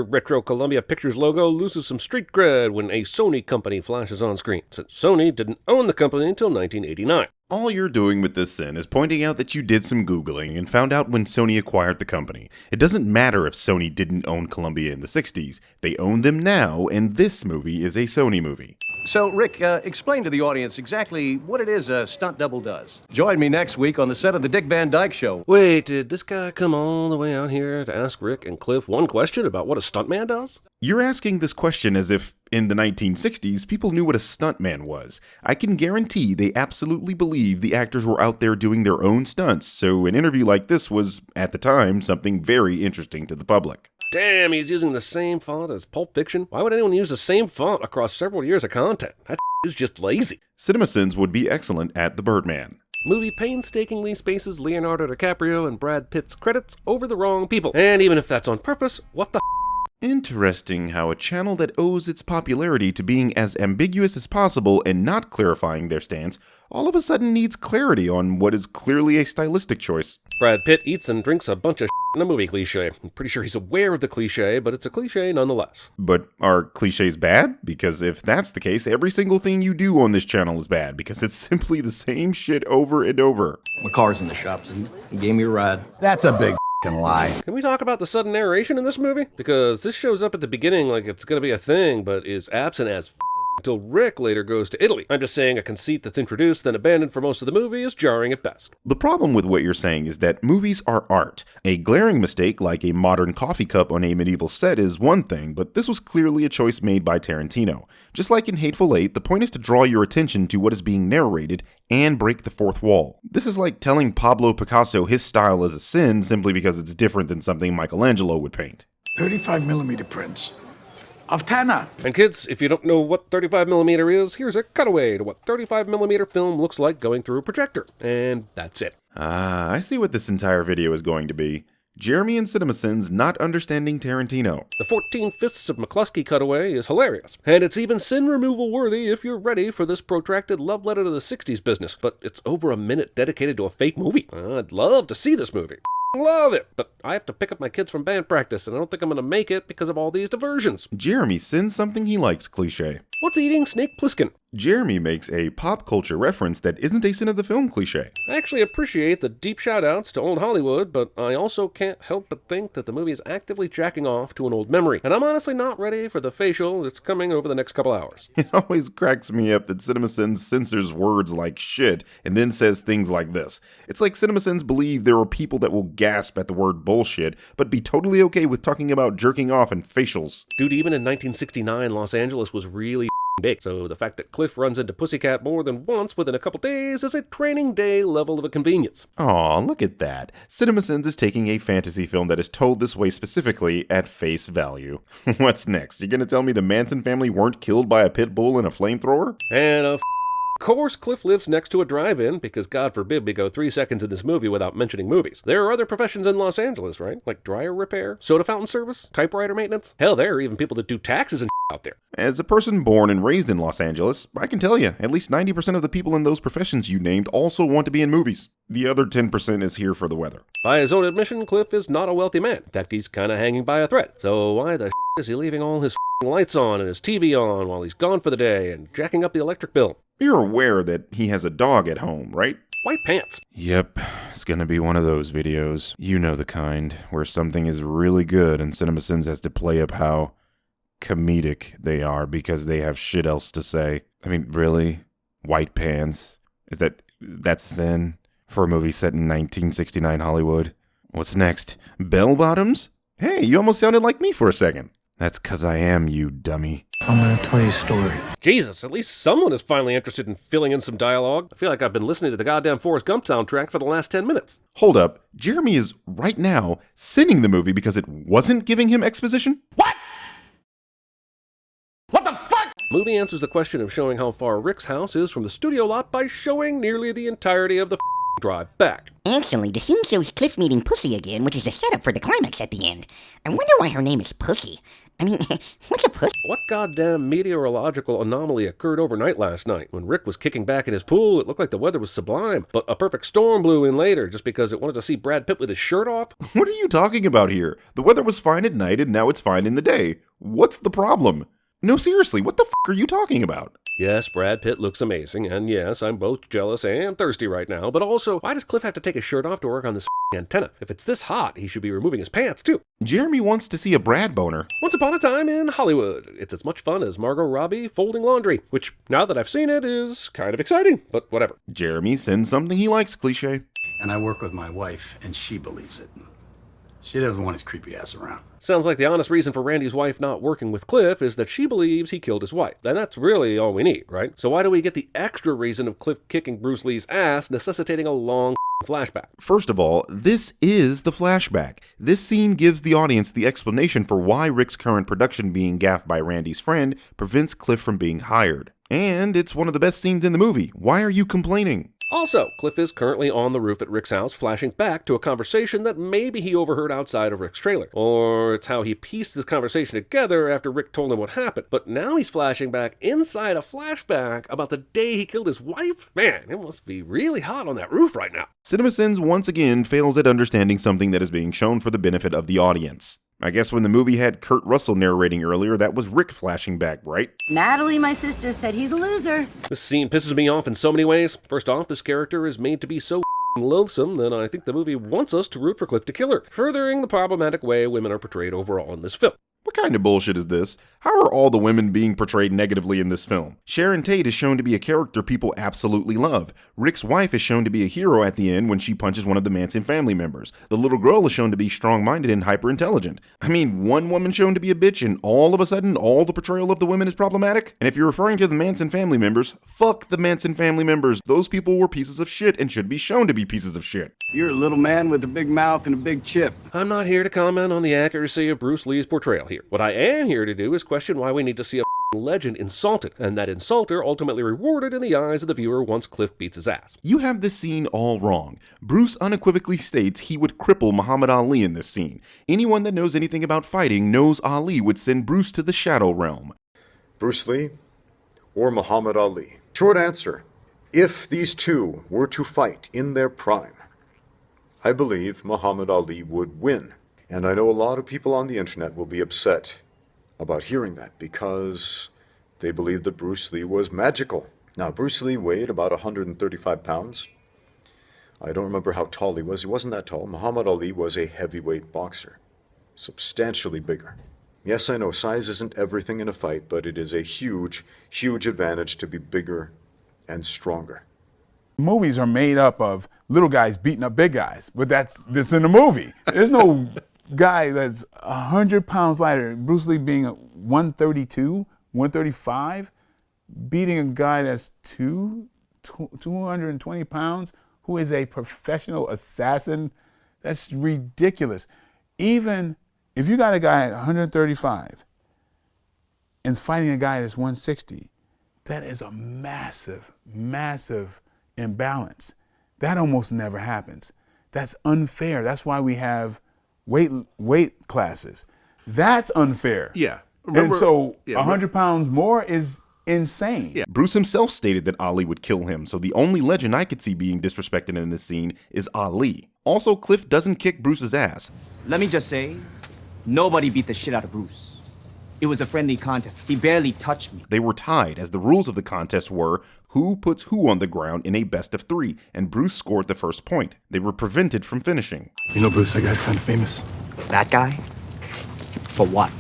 your retro Columbia Pictures logo loses some street cred when a Sony company flashes on screen, since Sony didn't own the company until 1989. All you're doing with this sin is pointing out that you did some Googling and found out when Sony acquired the company. It doesn't matter if Sony didn't own Columbia in the 60s. They own them now, and this movie is a Sony movie. So, Rick, explain to the audience exactly what it is a stunt double does. Join me next week on the set of the Dick Van Dyke Show. Wait, did this guy come all the way out here to ask Rick and Cliff one question about what a stuntman does? You're asking this question as if, in the 1960s, people knew what a stuntman was. I can guarantee they absolutely believe the actors were out there doing their own stunts, so an interview like this was, at the time, something very interesting to the public. Damn, he's using the same font as Pulp Fiction? Why would anyone use the same font across several years of content? That is just lazy. CinemaSins would be excellent at The Birdman. Movie painstakingly spaces Leonardo DiCaprio and Brad Pitt's credits over the wrong people. And even if that's on purpose, what the Interesting how a channel that owes its popularity to being as ambiguous as possible and not clarifying their stance, all of a sudden needs clarity on what is clearly a stylistic choice. Brad Pitt eats and drinks a bunch of in a movie cliche. I'm pretty sure he's aware of the cliche, but it's a cliche nonetheless. But are cliches bad? Because if that's the case, every single thing you do on this channel is bad, because it's simply the same shit over and over. My car's in the shop, so he gave me a ride. That's a big lie. Can we talk about the sudden narration in this movie? Because this shows up at the beginning like it's gonna be a thing, but is absent as until Rick later goes to Italy. I'm just saying a conceit that's introduced then abandoned for most of the movie is jarring at best. The problem with what you're saying is that movies are art. A glaring mistake like a modern coffee cup on a medieval set is one thing, but this was clearly a choice made by Tarantino. Just like in Hateful Eight, the point is to draw your attention to what is being narrated and break the fourth wall. This is like telling Pablo Picasso his style is a sin simply because it's different than something Michelangelo would paint. 35mm prints of Tana. And kids, if you don't know what 35mm is, here's a cutaway to what 35mm film looks like going through a projector. And that's it. I see what this entire video is going to be. Jeremy and CinemaSins not understanding Tarantino. The 14 Fists of McCluskey cutaway is hilarious. And it's even sin removal worthy if you're ready for this protracted love letter to the 60s business. But it's over a minute dedicated to a fake movie. I'd love to see this movie. Love it, but I have to pick up my kids from band practice, and I don't think I'm going to make it because of all these diversions. Jeremy sends something he likes cliche. What's eating Snake Plissken? Jeremy makes a pop culture reference that isn't a sin of the film cliche. I actually appreciate the deep shout-outs to old Hollywood, but I also can't help but think that the movie is actively jacking off to an old memory, and I'm honestly not ready for the facial that's coming over the next couple hours. It always cracks me up that CinemaSins censors words like shit and then says things like this. It's like CinemaSins believe there are people that will gasp at the word bullshit, but be totally okay with talking about jerking off and facials. Dude, even in 1969, Los Angeles was really big, so the fact that Cliff runs into Pussycat more than once within a couple days is a training day level of a convenience. Aw, look at that. CinemaSins is taking a fantasy film that is told this way specifically at face value. What's next? You gonna tell me the Manson family weren't killed by a pit bull and a flamethrower? And of course, Cliff lives next to a drive-in, because God forbid we go 3 seconds in this movie without mentioning movies. There are other professions in Los Angeles, right? Like dryer repair, soda fountain service, typewriter maintenance. Hell, there are even people that do taxes and out there. As a person born and raised in Los Angeles, I can tell you, at least 90% of the people in those professions you named also want to be in movies. The other 10% is here for the weather. By his own admission, Cliff is not a wealthy man. In fact, he's kinda hanging by a thread. So why the is he leaving all his lights on and his TV on while he's gone for the day and jacking up the electric bill? You're aware that he has a dog at home, right? White pants. Yep, it's gonna be one of those videos. You know the kind, where something is really good and CinemaSins has to play up how comedic they are because they have shit else to say. I mean, really? White pants? That's sin? For a movie set in 1969 Hollywood? What's next? Bell bottoms? Hey, you almost sounded like me for a second. That's 'cause I am, you dummy. I'm gonna tell you a story. Jesus, at least someone is finally interested in filling in some dialogue. I feel like I've been listening to the goddamn Forrest Gump soundtrack for the last 10 minutes. Hold up, Jeremy is, right now, sinning the movie because it wasn't giving him exposition? What? What the fuck? Movie answers the question of showing how far Rick's house is from the studio lot by showing nearly the entirety of the drive back. Actually, the scene shows Cliff meeting Pussy again, which is the setup for the climax at the end. I wonder why her name is Pussy. I mean, what's a pussy? What goddamn meteorological anomaly occurred overnight last night? When Rick was kicking back in his pool, it looked like the weather was sublime, but a perfect storm blew in later just because it wanted to see Brad Pitt with his shirt off. What are you talking about here? The weather was fine at night and now it's fine in the day. What's the problem? No, seriously, what the f*** are you talking about? Yes, Brad Pitt looks amazing, and yes, I'm both jealous and thirsty right now, but also, why does Cliff have to take his shirt off to work on this antenna? If it's this hot, he should be removing his pants, too. Jeremy wants to see a Brad boner. Once upon a time in Hollywood. It's as much fun as Margot Robbie folding laundry, which, now that I've seen it, is kind of exciting, but whatever. Jeremy sends something he likes, cliche. And I work with my wife, and she believes it. She doesn't want his creepy ass around. Sounds like the honest reason for Randy's wife not working with Cliff is that she believes he killed his wife. And that's really all we need, right? So why do we get the extra reason of Cliff kicking Bruce Lee's ass necessitating a long flashback? First of all, this is the flashback. This scene gives the audience the explanation for why Rick's current production being gaffed by Randy's friend prevents Cliff from being hired. And it's one of the best scenes in the movie. Why are you complaining? Also, Cliff is currently on the roof at Rick's house, flashing back to a conversation that maybe he overheard outside of Rick's trailer. Or it's how he pieced this conversation together after Rick told him what happened. But now he's flashing back inside a flashback about the day he killed his wife? Man, it must be really hot on that roof right now. CinemaSins once again fails at understanding something that is being shown for the benefit of the audience. I guess when the movie had Kurt Russell narrating earlier, that was Rick flashing back, right? Natalie, my sister, said he's a loser. This scene pisses me off in so many ways. First off, this character is made to be so loathsome that I think the movie wants us to root for Cliff to kill her, furthering the problematic way women are portrayed overall in this film. What kind of bullshit is this? How are all the women being portrayed negatively in this film? Sharon Tate is shown to be a character people absolutely love. Rick's wife is shown to be a hero at the end when she punches one of the Manson family members. The little girl is shown to be strong-minded and hyper-intelligent. I mean, one woman shown to be a bitch and all of a sudden all the portrayal of the women is problematic? And if you're referring to the Manson family members, fuck the Manson family members. Those people were pieces of shit and should be shown to be pieces of shit. You're a little man with a big mouth and a big chip. I'm not here to comment on the accuracy of Bruce Lee's portrayal here. What I am here to do is question why we need to see a legend insulted, and that insulter ultimately rewarded in the eyes of the viewer once Cliff beats his ass. You have this scene all wrong. Bruce unequivocally states he would cripple Muhammad Ali in this scene. Anyone that knows anything about fighting knows Ali would send Bruce to the Shadow Realm. Bruce Lee or Muhammad Ali? Short answer, if these two were to fight in their prime, I believe Muhammad Ali would win. And I know a lot of people on the internet will be upset about hearing that because they believe that Bruce Lee was magical. Now, Bruce Lee weighed about 135 pounds. I don't remember how tall he was. He wasn't that tall. Muhammad Ali was a heavyweight boxer, substantially bigger. Yes, I know size isn't everything in a fight, but it is a huge, huge advantage to be bigger and stronger. Movies are made up of little guys beating up big guys, but that's in the movie. There's no guy that's 100 pounds lighter, Bruce Lee being 132, 135, beating a guy that's 220 pounds, who is a professional assassin. That's ridiculous. Even if you got a guy at 135 and fighting a guy that's 160, that is a massive, massive imbalance. That almost never happens. That's unfair. That's why we have weight classes. That's unfair. Yeah. And so 100 pounds more is insane. Yeah. Bruce himself stated that Ali would kill him, so the only legend I could see being disrespected in this scene is Ali. Also, Cliff doesn't kick Bruce's ass. Let me just say, nobody beat the shit out of Bruce. It was a friendly contest. He barely touched me. They were tied, as the rules of the contest were who puts who on the ground in a best of 3, and Bruce scored the first point. They were prevented from finishing. You know, Bruce, that guy's kind of famous. That guy? For what?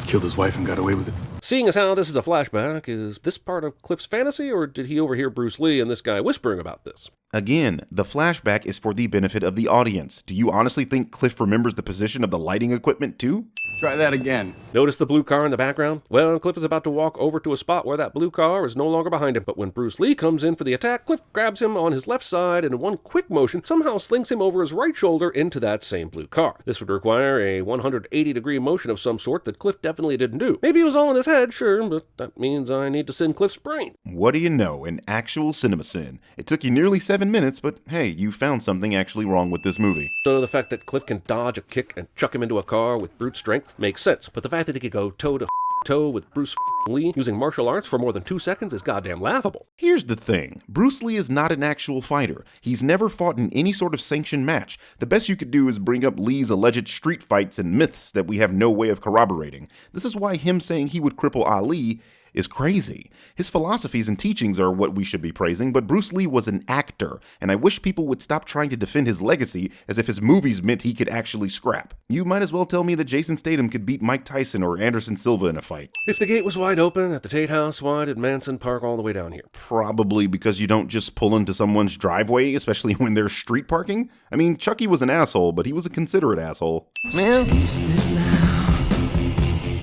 Killed his wife and got away with it. Seeing as how this is a flashback, is this part of Cliff's fantasy, or did he overhear Bruce Lee and this guy whispering about this? Again, the flashback is for the benefit of the audience. Do you honestly think Cliff remembers the position of the lighting equipment too? Try that again. Notice the blue car in the background? Well, Cliff is about to walk over to a spot where that blue car is no longer behind him. But when Bruce Lee comes in for the attack, Cliff grabs him on his left side and in one quick motion somehow slings him over his right shoulder into that same blue car. This would require a 180-degree motion of some sort that Cliff definitely didn't do. Maybe it was all in his head, sure, but that means I need to send Cliff's brain. What do you know, an actual CinemaSin. It took you nearly 7 7 minutes, but hey, you found something actually wrong with this movie. So the fact that Cliff can dodge a kick and chuck him into a car with brute strength makes sense, but the fact that he could go toe-to-toe with Bruce Lee using martial arts for more than 2 seconds is goddamn laughable. Here's the thing. Bruce Lee is not an actual fighter. He's never fought in any sort of sanctioned match. The best you could do is bring up Lee's alleged street fights and myths that we have no way of corroborating. This is why him saying he would cripple Ali is crazy. His philosophies and teachings are what we should be praising, but Bruce Lee was an actor, and I wish people would stop trying to defend his legacy as if his movies meant he could actually scrap. You might as well tell me that Jason Statham could beat Mike Tyson or Anderson Silva in a fight. If the gate was wide open at the Tate House, why did Manson park all the way down here? Probably because you don't just pull into someone's driveway, especially when there's street parking. I mean, Chucky was an asshole, but he was a considerate asshole. Man.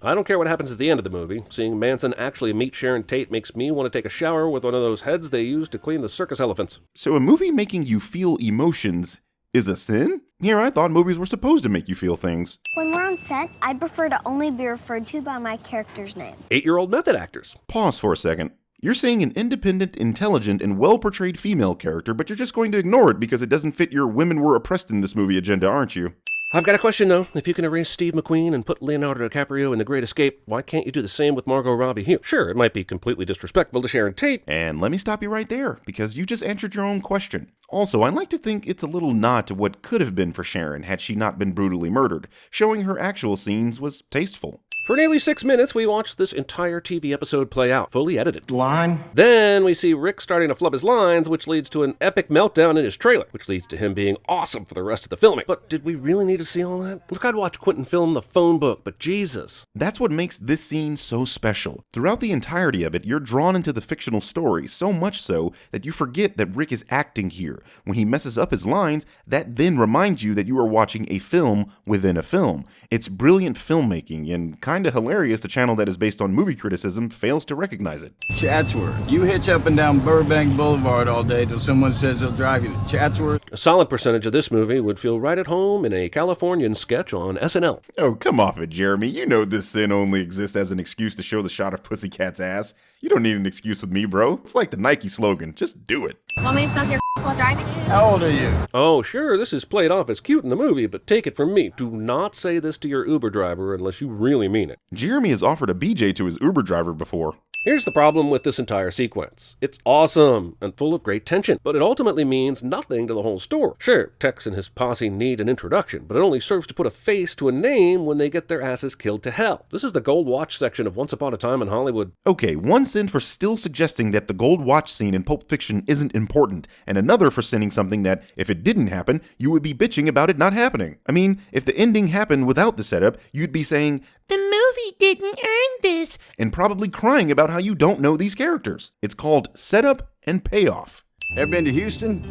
I don't care what happens at the end of the movie. Seeing Manson actually meet Sharon Tate makes me want to take a shower with one of those heads they use to clean the circus elephants. So a movie making you feel emotions is a sin? Here I thought movies were supposed to make you feel things. When we're on set, I prefer to only be referred to by my character's name. 8-year-old method actors. Pause for a second. You're saying an independent, intelligent, and well-portrayed female character, but you're just going to ignore it because it doesn't fit your women were oppressed in this movie agenda, aren't you? I've got a question, though. If you can erase Steve McQueen and put Leonardo DiCaprio in The Great Escape, why can't you do the same with Margot Robbie here? Sure, it might be completely disrespectful to Sharon Tate. And let me stop you right there, because you just answered your own question. Also, I'd like to think it's a little nod to what could have been for Sharon had she not been brutally murdered. Showing her actual scenes was tasteful. For nearly 6 minutes, we watched this entire TV episode play out, fully edited. Line. Then we see Rick starting to flub his lines, which leads to an epic meltdown in his trailer, which leads to him being awesome for the rest of the filming. But did we really need to see all that? Look, I'd watch Quentin film The Phone Book, but Jesus. That's what makes this scene so special. Throughout the entirety of it, you're drawn into the fictional story, so much so that you forget that Rick is acting here. When he messes up his lines, that then reminds you that you are watching a film within a film. It's brilliant filmmaking, and kinda hilarious the channel that is based on movie criticism fails to recognize it. Chatsworth. You hitch up and down Burbank Boulevard all day till someone says they'll drive you to Chatsworth. A solid percentage of this movie would feel right at home in a Californian sketch on SNL. Oh, come off it, Jeremy. You know this sin only exists as an excuse to show the shot of Pussycat's ass. You don't need an excuse with me, bro. It's like the Nike slogan. Just do it. Want me to suck your while driving? How old are you? Oh, sure, this is played off as cute in the movie, but take it from me. Do not say this to your Uber driver unless you really mean it. Jeremy has offered a BJ to his Uber driver before. Here's the problem with this entire sequence. It's awesome and full of great tension, but it ultimately means nothing to the whole story. Sure, Tex and his posse need an introduction, but it only serves to put a face to a name when they get their asses killed to hell. This is the Gold Watch section of Once Upon a Time in Hollywood. Okay, one sin for still suggesting that the Gold Watch scene in Pulp Fiction isn't important, and another for sinning something that, if it didn't happen, you would be bitching about it not happening. I mean, if the ending happened without the setup, you'd be saying, "The movie didn't earn this," and probably crying about how you don't know these characters. It's called setup and payoff. Ever been to Houston?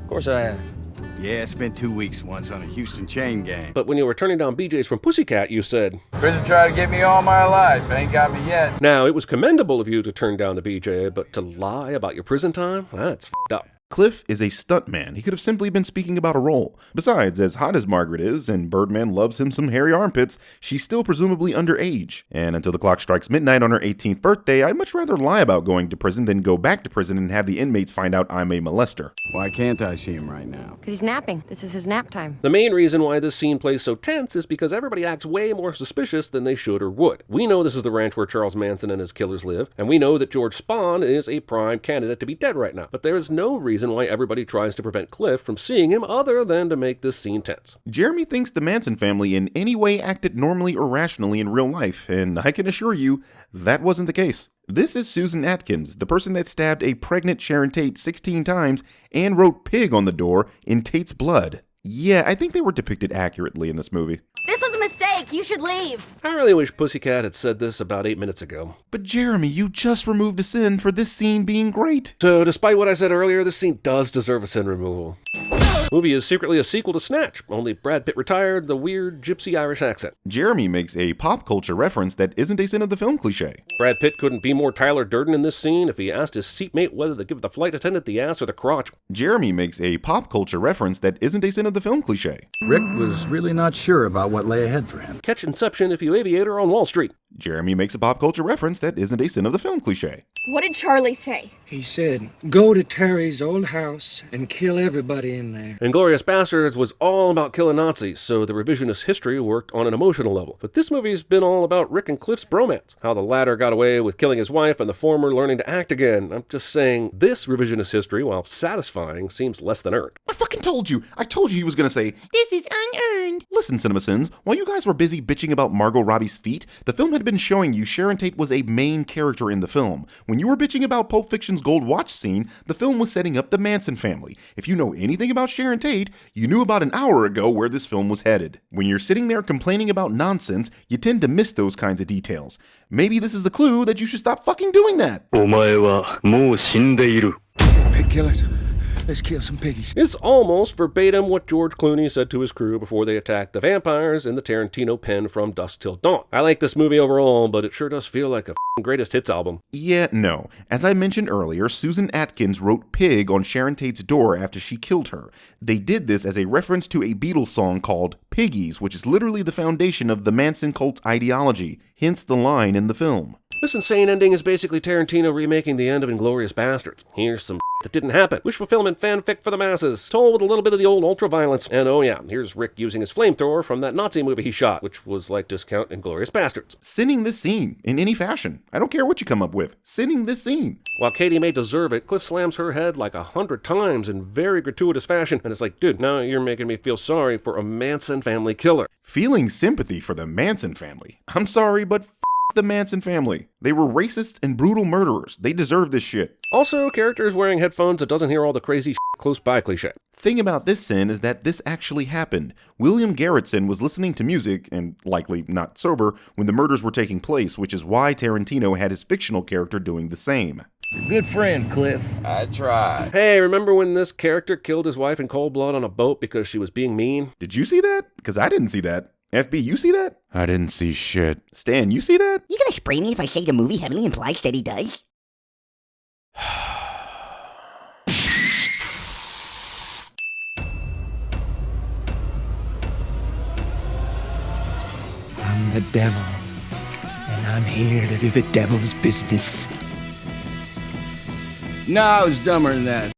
Of course I have. Yeah, I spent 2 weeks once on a Houston chain gang. But when you were turning down BJ's from Pussycat, you said, Prison tried to get me all my life. Ain't got me yet. now, it was commendable of you to turn down the BJ, but to lie about your prison time? That's f***ed up. Cliff is a stuntman. He could have simply been speaking about a role. Besides, as hot as Margaret is, and Birdman loves him some hairy armpits, she's still presumably underage. And until the clock strikes midnight on her 18th birthday, I'd much rather lie about going to prison than go back to prison and have the inmates find out I'm a molester. Why can't I see him right now? Because he's napping. This is his nap time. The main reason why this scene plays so tense is because everybody acts way more suspicious than they should or would. We know this is the ranch where Charles Manson and his killers live, and we know that George Spahn is a prime candidate to be dead right now. But there is no reason why everybody tries to prevent Cliff from seeing him other than to make this scene tense. Jeremy thinks the Manson family in any way acted normally or rationally in real life, and I can assure you that wasn't the case. This is Susan Atkins, the person that stabbed a pregnant Sharon Tate 16 times and wrote pig on the door in Tate's blood. Yeah, I think they were depicted accurately in this movie. This was a mistake. You should leave. I really wish Pussycat had said this about 8 minutes ago. But Jeremy, you just removed a sin for this scene being great. So, despite what I said earlier, this scene does deserve a sin removal. Movie is secretly a sequel to Snatch, only Brad Pitt retired the weird gypsy Irish accent. Jeremy makes a pop culture reference that isn't a sin of the film cliche. Brad Pitt couldn't be more Tyler Durden in this scene if he asked his seatmate whether to give the flight attendant the ass or the crotch. Jeremy makes a pop culture reference that isn't a sin of the film cliche. Rick was really not sure about what lay ahead for him. Catch Inception if you aviator on Wall Street. Jeremy makes a pop culture reference that isn't a sin of the film cliche. What did Charlie say? He said, go to Terry's old house and kill everybody in there. Inglourious Basterds was all about killing Nazis, so the revisionist history worked on an emotional level. But this movie's been all about Rick and Cliff's bromance, how the latter got away with killing his wife and the former learning to act again. I'm just saying, this revisionist history, while satisfying, seems less than earned. I fucking told you. I told you he was gonna say, this is unearned. Listen, CinemaSins, while you guys were busy bitching about Margot Robbie's feet, the film had been showing you Sharon Tate was a main character in the film. When you were bitching about Pulp Fiction's gold watch scene, the film was setting up the Manson family. If you know anything about Sharon Tate, you knew about an hour ago where this film was headed. When you're sitting there complaining about nonsense, you tend to miss those kinds of details. Maybe this is a clue that you should stop fucking doing that. Pig kill it. Let's kill some piggies. It's almost verbatim what George Clooney said to his crew before they attacked the vampires in the Tarantino pen From Dusk Till Dawn. I like this movie overall, but it sure does feel like a greatest hits album. Yeah, no. As I mentioned earlier, Susan Atkins wrote Pig on Sharon Tate's door after she killed her. They did this as a reference to a Beatles song called Piggies, which is literally the foundation of the Manson cult's ideology, hence the line in the film. This insane ending is basically Tarantino remaking the end of Inglourious Basterds. Here's some that didn't happen. Wish fulfillment fanfic for the masses, told with a little bit of the old ultra-violence. And oh yeah, here's Rick using his flamethrower from that Nazi movie he shot, which was like discount Inglourious Basterds. Sinning this scene in any fashion. I don't care what you come up with. Sinning this scene. While Katie may deserve it, Cliff slams her head like 100 times in very gratuitous fashion, and it's like, dude, now you're making me feel sorry for a Manson family killer. Feeling sympathy for the Manson family. I'm sorry, but the Manson family. They were racists and brutal murderers. They deserve this shit. Also, characters wearing headphones that doesn't hear all the crazy close by cliche. Thing about this sin is that this actually happened. William Garrettson was listening to music, and likely not sober, when the murders were taking place, which is why Tarantino had his fictional character doing the same. Good friend, Cliff. I tried. Hey, remember when this character killed his wife in cold blood on a boat because she was being mean? Did you see that? Because I didn't see that. FB, you see that? I didn't see shit. Stan, you see that? You gonna spray me if I say the movie heavily implies that he does? I'm the devil, and I'm here to do the devil's business. No, I was dumber than that.